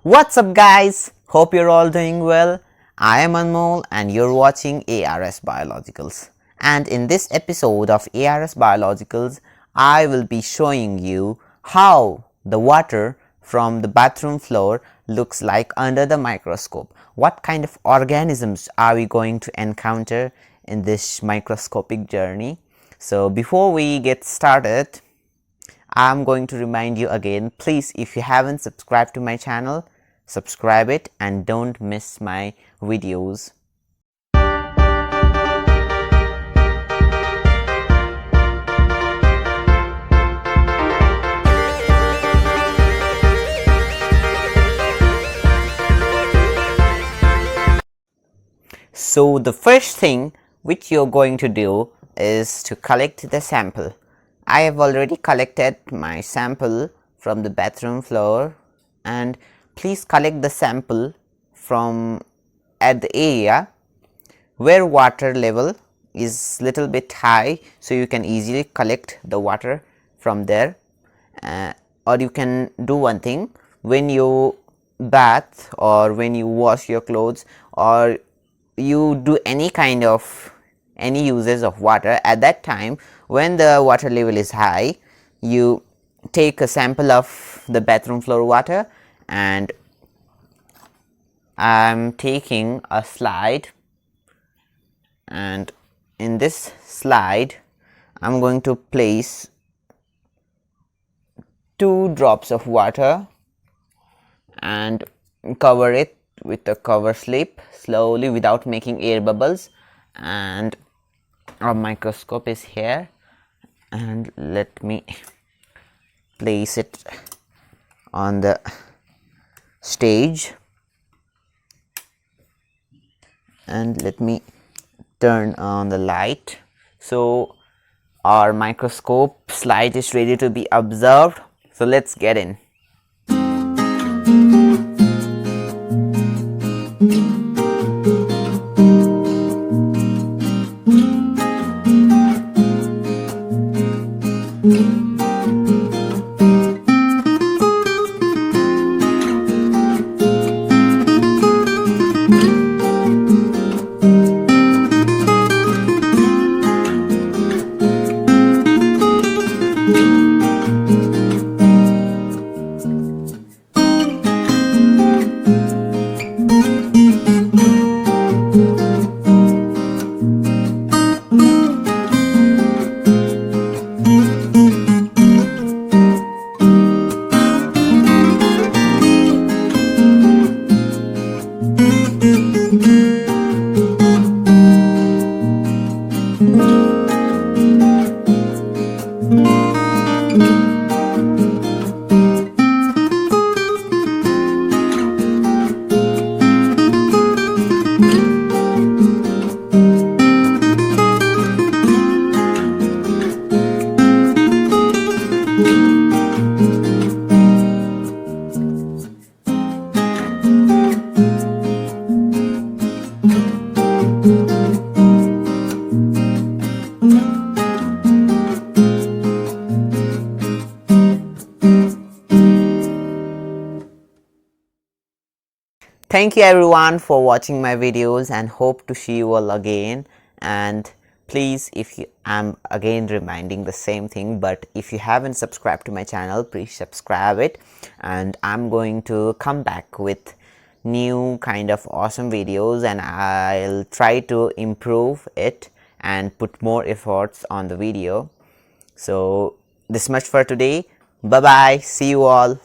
What's up guys? Hope you're all doing well. I am Anmol and you're watching ARS Biologicals. And in this episode of ARS Biologicals, I will be showing you how the water from the bathroom floor looks like under the microscope. What kind of organisms are we going to encounter in this microscopic journey? So before we get started, I'm going to remind you again, please, if you haven't subscribed to my channel, subscribe it and don't miss my videos. So the first thing which you're going to do is to collect the sample. I have already collected my sample from the bathroom floor, and please collect the sample from at the area where water level is little bit high, so you can easily collect the water from there. Or you can do one thing, when you bath or when you wash your clothes or you do any uses of water, at that time when the water level is high, you take a sample of the bathroom floor water, and I am taking a slide, and in this slide I am going to place 2 drops of water and cover it with a cover slip slowly without making air bubbles. And our microscope is here, and let me place it on the stage, and let me turn on the light. So our microscope slide is ready to be observed, so let's get in. Thank you everyone for watching my videos, and hope to see you all again. And please, I'm again reminding the same thing, but if you haven't subscribed to my channel, please subscribe it, and I'm going to come back with new kind of awesome videos, and I'll try to improve it and put more efforts on the video. So this much for today. Bye bye, see you all.